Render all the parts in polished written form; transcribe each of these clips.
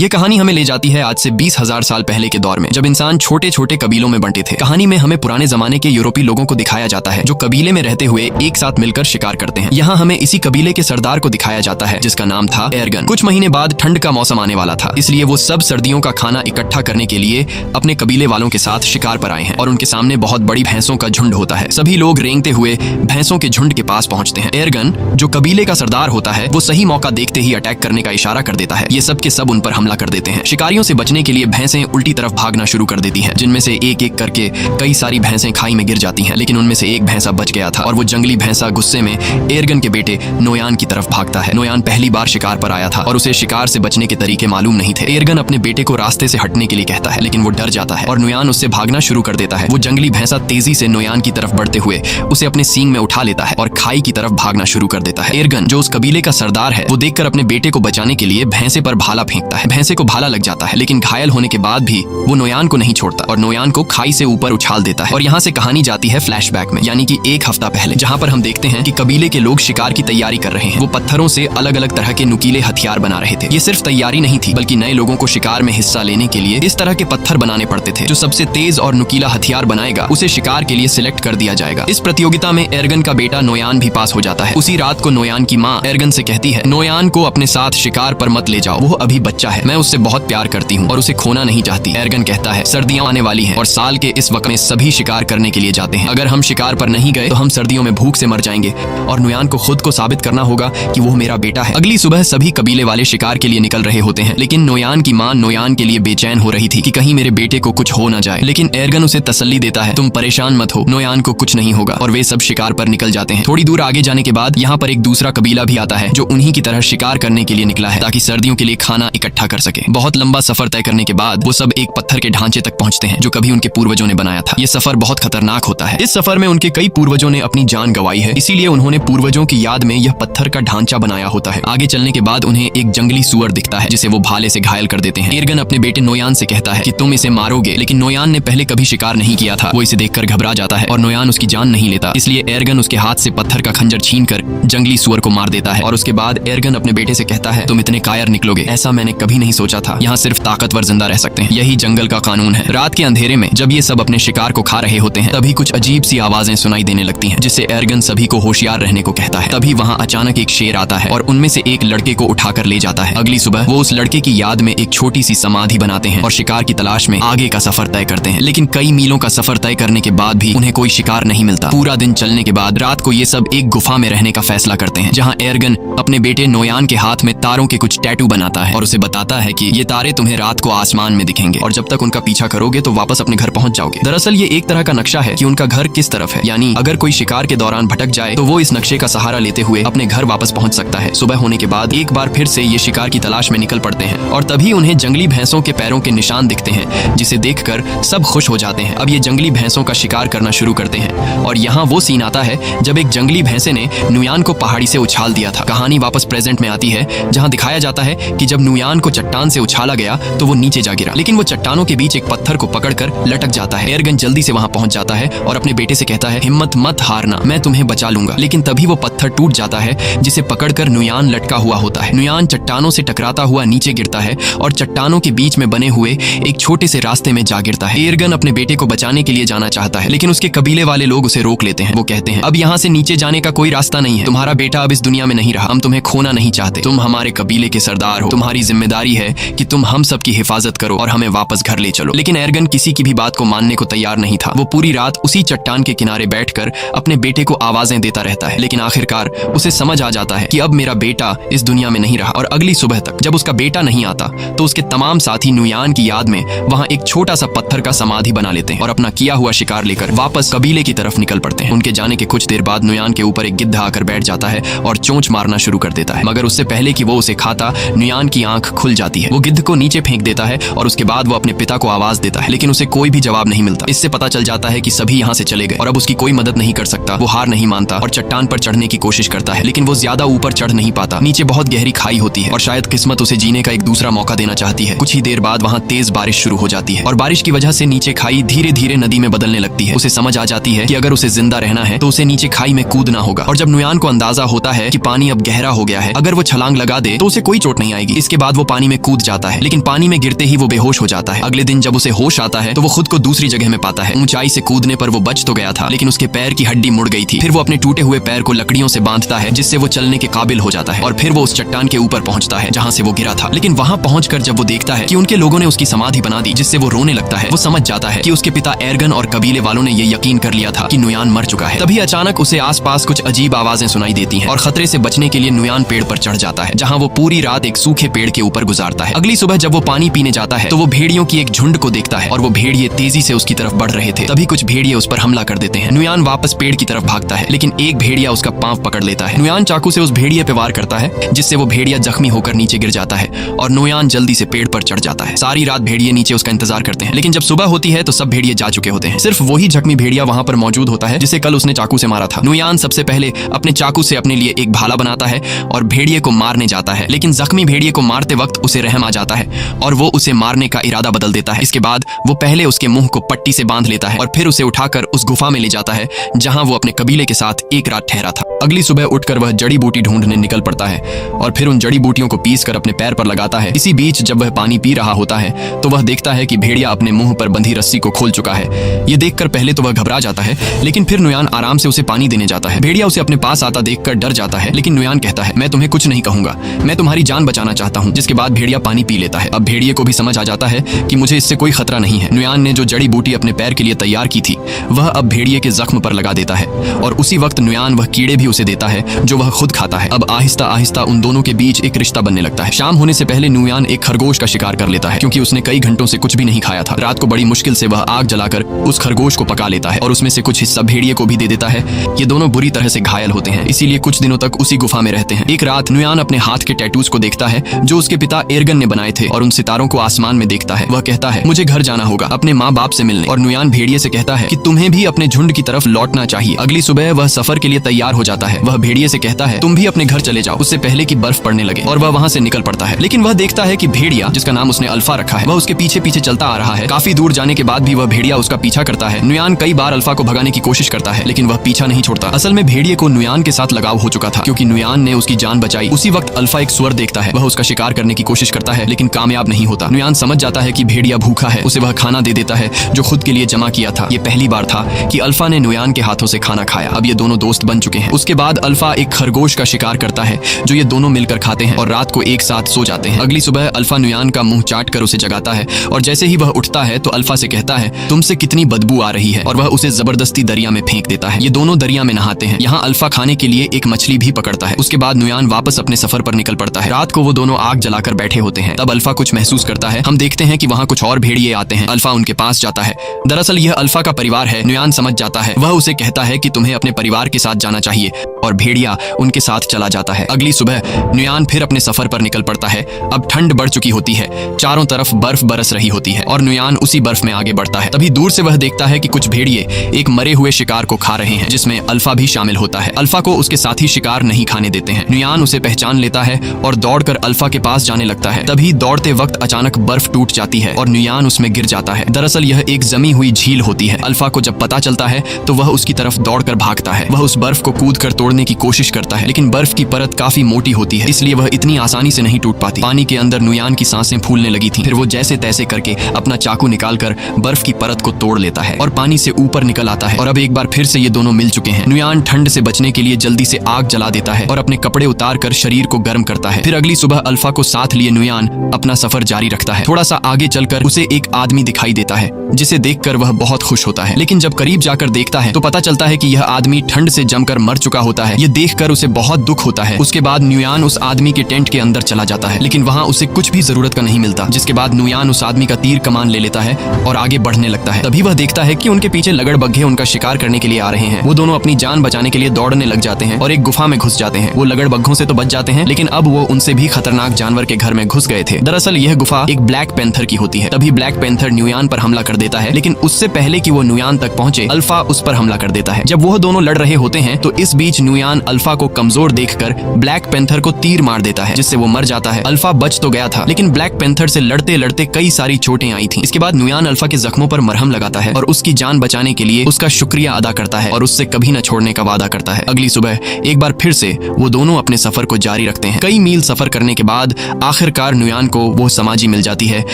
ये कहानी हमें ले जाती है आज से 20,000 साल पहले के दौर में, जब इंसान छोटे छोटे कबीलों में बंटे थे। कहानी में हमें पुराने जमाने के यूरोपीय लोगों को दिखाया जाता है जो कबीले में रहते हुए एक साथ मिलकर शिकार करते हैं। यहाँ हमें इसी कबीले के सरदार को दिखाया जाता है जिसका नाम था एर्गन। कुछ महीने बाद ठंड का मौसम आने वाला था, इसलिए वो सब सर्दियों का खाना इकट्ठा करने के लिए अपने कबीले वालों के साथ शिकार पर आए हैं और उनके सामने बहुत बड़ी भैंसों का झुंड होता है। सभी लोग रेंगते हुए भैंसों के झुंड के पास पहुंचते हैं। एर्गन जो कबीले का सरदार होता है वो सही मौका देखते ही अटैक करने का इशारा कर देता है। ये सब के सब उन पर हमला कर देते हैं। शिकारियों से बचने के लिए भैंसें उल्टी तरफ भागना शुरू कर देती हैं, जिनमें से एक एक करके कई सारी भैंसें खाई में गिर जाती हैं, लेकिन उनमें से एक भैंसा बच गया था और वो जंगली भैंसा गुस्से में एर्गन के बेटे नोयान की तरफ भागता है। नोयान पहली बार शिकार पर आया था और उसे शिकार से बचने के तरीके मालूम नहीं थे। एर्गन अपने बेटे को रास्ते से हटने के लिए कहता है, लेकिन वो डर जाता है और नोयान उससे भागना शुरू कर देता है। वो जंगली भैंसा तेजी से नोयान की तरफ बढ़ते हुए उसे अपने सींग में उठा लेता है और खाई की तरफ भागना शुरू कर देता है। एर्गन जो उस कबीले का सरदार है वो देखकर अपने बेटे को बचाने के लिए भैंसे पर भाला फेंकता है। भैंसे को भाला लग जाता है, लेकिन घायल होने के बाद भी वो नोयान को नहीं छोड़ता और नोयान को खाई से ऊपर उछाल देता है। और यहाँ से कहानी जाती है फ्लैशबैक में, यानी कि एक हफ्ता पहले, जहाँ पर हम देखते हैं कि कबीले के लोग शिकार की तैयारी कर रहे हैं। वो पत्थरों से अलग अलग तरह के नुकीले हथियार बना रहे थे। ये सिर्फ तैयारी नहीं थी, बल्कि नए लोगों को शिकार में हिस्सा लेने के लिए इस तरह के पत्थर बनाने पड़ते थे। जो सबसे तेज और नुकीला हथियार बनाएगा उसे शिकार के लिए सिलेक्ट कर दिया जाएगा। इस प्रतियोगिता में एर्गन का बेटा नोयान भी पास हो जाता है। उसी रात को नोयान की माँ एर्गन से कहती है, नोयान को अपने साथ शिकार पर मत ले जाओ, वो अभी बच्चा है, मैं उससे बहुत प्यार करती हूँ और उसे खोना नहीं चाहती। एर्गन कहता है, सर्दियां आने वाली हैं और साल के इस वक्त में सभी शिकार करने के लिए जाते हैं। अगर हम शिकार पर नहीं गए तो हम सर्दियों में भूख से मर जाएंगे और नोयान को खुद को साबित करना होगा कि वो मेरा बेटा है। अगली सुबह सभी कबीले वाले शिकार के लिए निकल रहे होते हैं, लेकिन नोयान की माँ नोयान के लिए बेचैन हो रही थी कि कहीं मेरे बेटे को कुछ हो ना जाए। लेकिन एर्गन उसे तसल्ली देता है, तुम परेशान मत हो, नोयान को कुछ नहीं होगा, और वे सब शिकार पर निकल जाते हैं। थोड़ी दूर आगे जाने के बाद यहाँ पर एक दूसरा कबीला भी आता है जो उन्हीं की तरह शिकार करने के लिए निकला है ताकि सर्दियों के लिए खाना इकट्ठा कर सके। बहुत लंबा सफर तय करने के बाद वो सब एक पत्थर के ढांचे तक पहुंचते हैं जो कभी उनके पूर्वजों ने बनाया था। ये सफर बहुत खतरनाक होता है। इस सफर में उनके कई पूर्वजों ने अपनी जान गंवाई है, इसीलिए उन्होंने पूर्वजों की याद में यह पत्थर का ढांचा बनाया होता है। आगे चलने के बाद उन्हें एक जंगली सुअर दिखता है जिसे वो भाले से घायल कर देते हैं। एर्गन अपने बेटे नोयान से कहता है कि तुम इसे मारोगे, लेकिन नोयान ने पहले कभी शिकार नहीं किया था। वो इसे देखकर घबरा जाता है और नोयान उसकी जान नहीं लेता, इसलिए एर्गन उसके हाथ से पत्थर का खंजर छीनकर जंगली सुअर को मार देता है। और उसके बाद एर्गन अपने बेटे से कहता है, तुम इतने कायर निकलोगे, ऐसा मैंने कभी नहीं सोचा था। यहाँ सिर्फ ताकतवर जिंदा रह सकते हैं, यही जंगल का कानून है। रात के अंधेरे में जब ये सब अपने शिकार को खा रहे होते हैं तभी कुछ अजीब सी आवाजें सुनाई देने लगती हैं, जिससे एर्गन सभी को होशियार रहने को कहता है। तभी वहाँ अचानक एक शेर आता है और उनमें से एक लड़के को उठाकर ले जाता है। अगली सुबह वो उस लड़के की याद में एक छोटी सी समाधि बनाते हैं और शिकार की तलाश में आगे का सफर तय करते हैं। लेकिन कई मीलों का सफर तय करने के बाद भी उन्हें कोई शिकार नहीं मिलता। पूरा दिन चलने के बाद रात को ये सब एक गुफा में रहने का फैसला करते हैं, जहाँ एर्गन अपने बेटे नोयान के हाथ में तारों के कुछ टैटू बनाता है और उसे बताता है कि ये तारे तुम्हें रात को आसमान में दिखेंगे और जब तक उनका पीछा करोगे तो वापस अपने घर पहुंच जाओगे। दरअसल ये एक तरह का नक्शा है कि उनका घर किस तरफ है, यानी अगर कोई शिकार के दौरान भटक जाए तो वो इस नक्शे का सहारा लेते हुए अपने घर वापस पहुंच सकता है। सुबह होने के बाद एक बार फिर से ये शिकार की तलाश में निकल पड़ते हैं और तभी उन्हें जंगली भैंसों के पैरों के निशान दिखते हैं, जिसे देखकर सब खुश हो जाते हैं। अब ये जंगली भैंसों का शिकार करना शुरू करते हैं और यहाँ वो सीन आता है जब एक जंगली भैंसे ने नोयान को पहाड़ी से उछाल दिया था। कहानी वापस प्रेजेंट में आती है, जहाँ दिखाया जाता है कि जब नोयान को चट्टान से उछाला गया तो वो नीचे जा गिरा, लेकिन वो चट्टानों के बीच एक पत्थर को पकड़कर लटक जाता है। एर्गन जल्दी से वहां पहुंच जाता है और अपने बेटे से कहता है, हिम्मत मत हारना, मैं तुम्हें बचा लूंगा। लेकिन तभी वो पत्थर टूट जाता है जिसे पकड़कर नोयान लटका हुआ होता है। नोयान चट्टानों से टकराता हुआ नीचे गिरता है और चट्टानों के बीच में बने हुए एक छोटे से रास्ते में जा गिरता है। एर्गन अपने बेटे को बचाने के लिए जाना चाहता है, लेकिन उसके कबीले वाले लोग उसे रोक लेते हैं। वो कहते हैं, अब यहाँ से नीचे जाने का कोई रास्ता नहीं है, तुम्हारा बेटा अब इस दुनिया में नहीं रहा, हम तुम्हें खोना नहीं चाहते, तुम हमारे कबीले के सरदार हो, तुम्हारी जिम्मेदारी है कि तुम हम सब की हिफाजत करो और हमें वापस घर ले चलो। लेकिन एर्गन किसी की भी बात को मानने को तैयार नहीं था। वो पूरी रात उसी चट्टान के किनारे बैठकर अपने बेटे को आवाजें देता रहता है, लेकिन आखिरकार उसे समझ आ जाता है कि अब मेरा बेटा इस दुनिया में नहीं रहा। और अगली सुबह तक जब उसका बेटा नहीं आता तो उसके तमाम साथी नोयान की याद में वहां एक छोटा सा पत्थर का समाधि बना लेते हैं और अपना किया हुआ शिकार लेकर वापस कबीले की तरफ निकल पड़ते हैं। उनके जाने के कुछ देर बाद नोयान के ऊपर एक गिद्ध आकर बैठ जाता है और चोंच मारना शुरू कर देता है, मगर उससे पहले कि वो उसे खाता नोयान की आंख खुल जाती है। वो गिद्ध को नीचे फेंक देता है और उसके बाद वो अपने पिता को आवाज देता है, लेकिन उसे कोई भी जवाब नहीं मिलता। इससे पता चल जाता है कि सभी यहाँ से चले गए और अब उसकी कोई मदद नहीं कर सकता। वो हार नहीं मानता और चट्टान पर चढ़ने की कोशिश करता है, लेकिन वो ज्यादा ऊपर चढ़ नहीं पाता। नीचे बहुत गहरी खाई होती है और शायद किस्मत उसे जीने का एक दूसरा मौका देना चाहती है। कुछ ही देर बाद वहाँ तेज बारिश शुरू हो जाती है और बारिश की वजह से नीचे खाई धीरे धीरे नदी में बदलने लगती है। उसे समझ आ जाती है कि अगर उसे जिंदा रहना है तो उसे नीचे खाई में कूदना होगा। और जब नोयान को अंदाजा होता है कि पानी अब गहरा हो गया है, अगर वो छलांग लगा दे तो उसे कोई चोट नहीं आएगी। इसके बाद वो पानी में कूद जाता है, लेकिन पानी में गिरते ही वो बेहोश हो जाता है। अगले दिन जब उसे होश आता है तो वो खुद को दूसरी जगह में पाता है। ऊंचाई से कूदने पर वो बच तो गया था, लेकिन उसके पैर की हड्डी मुड़ गई थी। फिर वो अपने टूटे हुए पैर को लकड़ियों से बांधता है, जिससे वो चलने के काबिल हो जाता है, और फिर वो उस चट्टान के ऊपर पहुंचता है जहां से वो गिरा था। लेकिन वहां पहुंचकर जब वो देखता है कि उनके लोगों ने उसकी समाधि बना दी, जिससे वो रोने लगता है, वो समझ जाता है कि उसके पिता एर्गन और कबीले वालों ने ये यकीन कर लिया था कि नुयान मर चुका है। तभी अचानक उसे आसपास कुछ अजीब आवाजें सुनाई देती हैं, और खतरे से बचने के लिए नुयान पेड़ पर चढ़ जाता है, जहां वो पूरी रात एक सूखे पेड़ के ऊपर गुजारता है। अगली सुबह जब वो पानी पीने जाता है तो वो भेड़ियों की एक झुंड को देखता है, और वो भेड़िए तेजी से उसकी तरफ बढ़ रहे थे। तभी कुछ भेड़िए उस पर हमला कर देते हैं। नुयान वापस पेड़ की तरफ भागता है, लेकिन एक भेड़िया उसका पांव पकड़ लेता है। नुयान चाकू से उस भेड़िए पे वार करता है, जिससे वो भेड़िया जख्मी होकर नीचे गिर जाता है, और नुयान जल्दी से पेड़ पर चढ़ जाता है। सारी रात भेड़िए नीचे उसका इंतजार करते हैं, लेकिन जब सुबह होती है तो सब भेड़िए जा चुके होते हैं। सिर्फ वही जख्मी भेड़िया वहां पर मौजूद होता है, जिसे कल उसने चाकू से मारा था। नुयान सबसे पहले अपने चाकू से अपने लिए एक भाला बनाता है और भेड़िए को मारने जाता है, लेकिन जख्मी भेड़िए को मारते वक्त उसे रहम आ जाता है और वो उसे मारने का इरादा बदल देता है। इसके बाद वो पहले उसके मुंह को पट्टी से बांध लेता है और फिर उसे उठाकर उस गुफा में ले जाता है जहां वो अपने कबीले के साथ एक रात ठहरा था। अगली सुबह उठकर वह जड़ी बूटी ढूंढने निकल पड़ता है और फिर उन जड़ी बूटियों को पीस कर अपने पैर पर लगाता है। इसी बीच जब वह पानी पी रहा होता है तो वह देखता है कि भेड़िया अपने मुंह पर बंधी रस्सी को खोल चुका है। ये देखकर पहले तो वह घबरा जाता है, लेकिन फिर नुयान आराम से उसे पानी देने जाता है। भेड़िया उसे अपने पास आता देखकर डर जाता है, लेकिन नुयान कहता है, मैं तुम्हें कुछ नहीं कहूंगा, मैं तुम्हारी जान बचाना चाहता हूँ। जिसके बाद भेड़िया पानी पी लेता है। अब भेड़िए को भी समझ आ जाता है कि मुझे इससे कोई खतरा नहीं है। नुयान ने जो जड़ी बूटी अपने पैर के लिए तैयार की थी वह अब भेड़िए के जख्म पर लगा देता है, और उसी वक्त नुयान वह कीड़े भी उसे देता है जो वह खुद खाता है। अब आहिस्ता आहिस्ता उन दोनों के बीच एक रिश्ता बनने लगता है। शाम होने से पहले नुयान एक खरगोश का शिकार कर लेता है, क्योंकि उसने कई घंटों से कुछ भी नहीं खाया था। रात को बड़ी मुश्किल से वह आग जलाकर उस खरगोश को पका लेता है और उसमें से कुछ हिस्सा भेड़िए को भी दे देता है। ये दोनों बुरी तरह से घायल होते हैं, इसीलिए कुछ दिनों तक उसी गुफा में रहते हैं। एक रात नुयान अपने हाथ के टैटूज को देखता है जो उसके पिता एर्गन ने बनाए थे, और उन सितारों को आसमान में देखता है। वह कहता है, मुझे घर जाना होगा अपने माँ बाप से मिलने। और नुयान भेड़िए से कहता है कि तुम्हें भी अपने झुंड की तरफ लौटना चाहिए। अगली सुबह वह सफर के लिए तैयार हो जाता है। वह भेड़िए से कहता है, तुम भी अपने घर चले जाओ उससे पहले कि बर्फ पड़ने लगे, और वह वहां से निकल पड़ता है। लेकिन वह देखता है कि भेड़िया, जिसका नाम उसने अल्फा रखा है, वह उसके पीछे पीछे चलता आ रहा है। काफी दूर जाने के बाद भी वह भेड़िया उसका पीछा करता है। नुयान कई बार अल्फा को भगाने की कोशिश करता है, लेकिन वह पीछा नहीं छोड़ता। असल में भेड़िए को नुयान के साथ लगाव हो चुका था, क्योंकि नुयान ने उसकी जान बचाई। उसी वक्त अल्फा एक सुअर देखता है। वह उसका शिकार करने की कोशिश करता है, लेकिन कामयाब नहीं होता। नुयान समझ जाता है कि भेड़िया भूखा है। उसे वह खाना दे देता है जो खुद के लिए जमा किया था। ये पहली बार था कि अल्फा ने नुयान के हाथों से खाना खाया। अब ये दोनों दोस्त बन चुके हैं। उसके बाद अल्फा एक खरगोश का शिकार करता है जो ये दोनों मिलकर खाते हैं और रात को एक साथ सो जाते हैं। अगली सुबह अल्फा नुयान का मुंह चाट कर उसे जगाता है, और जैसे ही वह उठता है तो अल्फा से कहता है, तुमसे कितनी बदबू आ रही है, और वह उसे जबरदस्ती दरिया में फेंक देता है। ये दोनों दरिया में नहाते हैं। यहाँ अल्फा खाने के लिए एक मछली भी पकड़ता है। उसके बाद नुयान वापस अपने सफर पर निकल पड़ता है। रात को वो दोनों आग जलाकर बैठे होते हैं। तब अल्फा कुछ महसूस करता है। हम देखते हैं कि वहाँ कुछ और भेड़िए आते हैं। अल्फा उनके पास जाता है। दरअसल यह अल्फा का परिवार है। नुयान समझ जाता है। वह उसे कहता है कि तुम्हें अपने परिवार के साथ जाना चाहिए, और भेड़िया उनके साथ चला जाता है। अगली सुबह नुयान फिर अपने सफर पर निकल पड़ता है। अब ठंड बढ़ चुकी होती है, चारों तरफ बर्फ बरस रही होती है, और नुयान उसी बर्फ में आगे बढ़ता है। तभी दूर से वह देखता है कि कुछ भेड़िए एक मरे हुए शिकार को खा रहे हैं, जिसमें अल्फा भी शामिल होता है। अल्फा को उसके साथी शिकार नहीं खाने देते हैं। नुयान उसे पहचान लेता है और दौड़कर अल्फा के पास जाने लगता है। तभी दौड़ते वक्त अचानक बर्फ टूट जाती है और नुयान उसमें गिर जाता है। दरअसल यह एक जमी हुई झील होती है। अल्फा को जब पता चलता है तो वह उसकी तरफ दौड़कर भागता है। वह उस बर्फ को कूदकर तोड़ने की कोशिश करता है, लेकिन बर्फ की परत काफी मोटी होती है, इसलिए वह इतनी आसानी से नहीं टूट पाती। पानी के अंदर नुयान की सांसें फूलने लगी थीं। फिर वो जैसे तैसे करके अपना चाकू निकालकर बर्फ की परत को तोड़ लेता है और पानी से ऊपर निकल आता है। और अब एक बार फिर से ये दोनों मिल चुके हैं। नुयान ठंड से बचने के लिए जल्दी से आग जला देता है और अपने कपड़े उतार कर शरीर को गर्म करता है। फिर अगली सुबह अल्फा को साथ लिए नुयान अपना सफर जारी रखता है। थोड़ा सा आगे चलकर उसे एक आदमी दिखाई देता है, जिसे देखकर वह बहुत खुश होता है। लेकिन जब करीब जाकर देखता है तो पता चलता है कि यह आदमी ठंड से जमकर मर चुका होता है। ये देखकर उसे बहुत दुख होता है। उसके बाद नुयान उस आदमी के टेंट के अंदर चला जाता है, लेकिन वहाँ उसे कुछ भी जरूरत का नहीं मिलता। जिसके बाद नुयान उस आदमी का तीर कमान ले लेता है और आगे बढ़ने लगता है। तभी वह देखता है कि उनके पीछे लगड़बग्घे उनका शिकार करने के लिए आ रहे हैं। वो दोनों अपनी जान बचाने के लिए दौड़ने लग जाते हैं और एक गुफा में घुस जाते हैं। वो लगड़बग्घों से तो बच जाते हैं, लेकिन अब वो उनसे भी खतरनाक जानवर के घर में घुस गए थे। दरअसल यह गुफा एक ब्लैक पैंथर की होती है। तभी ब्लैक पैंथर नुयान पर हमला कर देता है, लेकिन उससे पहले कि वो नुयान तक पहुंचे अल्फा उस पर हमला कर देता है। जब वह दोनों लड़ रहे होते हैं तो इस बीच नुयान अल्फा को कमजोर देखकर ब्लैक पैंथर को तीर मार देता है, जिससे वो मर जाता है। अल्फा बच तो गया था, लेकिन ब्लैक पैंथर से लड़ते लड़ते कई सारी चोटें आई थीं। इसके बाद नुयान अल्फा के जख्मों पर मरहम लगाता है और उसकी जान बचाने के लिए उसका शुक्रिया अदा करता है और उससे कभी न छोड़ने का वादा करता है। अगली सुबह एक बार फिर से वो दोनों अपने सफर को जारी रखते हैं। कई मील सफर करने के बाद आखिर आखिरकार नुयान को वो समाजी मिल जाती है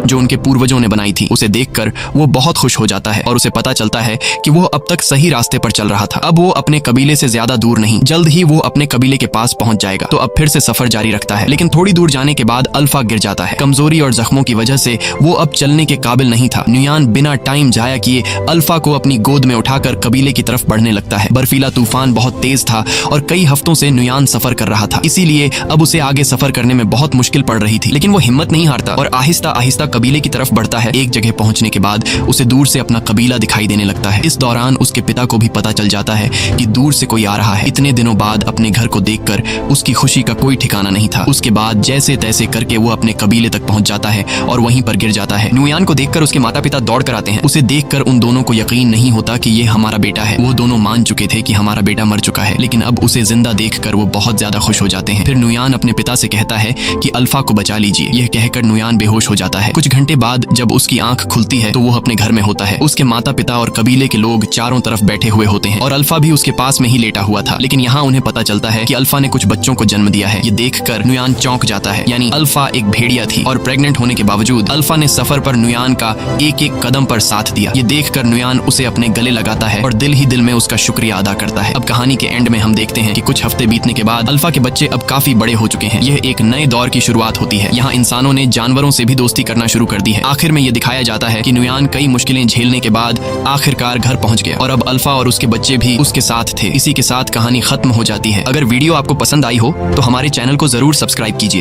जो उनके पूर्वजों ने बनाई थी। उसे देखकर वो बहुत खुश हो जाता है और उसे पता चलता है कि वो अब तक सही रास्ते पर चल रहा था। अब वो अपने कबीले से ज्यादा दूर नहीं, जल्द ही वो अपने कबीले के पास पहुंच जाएगा। तो अब फिर से सफर जारी रखता है, लेकिन थोड़ी दूर जाने के बाद अल्फा गिर जाता है। कमजोरी और जख्मों की वजह से वो अब चलने के काबिल नहीं था। नुयान बिना टाइम जाया किए अल्फा को अपनी गोद में उठाकर कबीले की तरफ बढ़ने लगता है। बर्फीला तूफान बहुत तेज था और कई हफ्तों से नुयान सफर कर रहा था, इसीलिए अब उसे आगे सफर करने में बहुत मुश्किल पड़ रही थी। लेकिन वो हिम्मत नहीं हारता और आहिस्ता आहिस्ता कबीले की तरफ बढ़ता है। एक जगह पहुंचने के बाद उसे दूर से अपना कबीला दिखाई देने लगता है। इस दौरान उसके पिता को भी पता चल जाता है कि दूर से कोई आ रहा है। इतने दिनों बाद अपने घर को देखकर उसकी खुशी का कोई ठिकाना नहीं था। उसके बाद जैसे तैसे करके वो अपने कबीले तक पहुंच जाता है और वहीं पर गिर जाता है। नुयान को देखकर उसके माता पिता दौड़ कर आते हैं। उसे देखकर उन दोनों को यकीन नहीं होता कि ये हमारा बेटा है। वो दोनों मान चुके थे कि हमारा बेटा मर चुका है, लेकिन अब उसे जिंदा देखकर वो बहुत ज्यादा खुश हो जाते हैं। फिर नुयान अपने पिता से कहता है कि अल्फा को बचा लीजिए। यह कहकर नुयान बेहोश हो जाता है। कुछ घंटे बाद जब उसकी आंख खुलती है तो वो अपने घर में होता है। उसके माता पिता और कबीले के लोग चारों तरफ बैठे हुए होते हैं और अल्फा भी उसके पास में ही लेटा हुआ था। लेकिन यहाँ उन्हें पता चलता है कि अल्फा ने कुछ बच्चों को जन्म दिया है। ये देखकर नुयान चौंक जाता है। यानी अल्फा एक भेड़िया थी और प्रेग्नेंट होने के बावजूद अल्फा ने सफर पर नुयान का एक एक कदम पर साथ दिया। ये देखकर नुयान उसे अपने गले लगाता है और दिल ही दिल में उसका शुक्रिया अदा करता है। अब कहानी के एंड में हम देखते हैं कि कुछ हफ्ते बीतने के बाद अल्फा के बच्चे अब काफी बड़े हो चुके हैं। यह एक नए दौर की शुरुआत होती है। यहाँ इंसानों ने जानवरों से भी दोस्ती करना शुरू कर दी है। आखिर में ये दिखाया जाता है कि नुयान कई मुश्किलें झेलने के बाद आखिरकार घर पहुंच गया और अब अल्फा और उसके बच्चे भी उसके साथ थे। इसी के साथ कहानी खत्म हो जाती है। अगर वीडियो आपको पसंद आई हो तो हमारे चैनल को जरूर सब्सक्राइब कीजिए।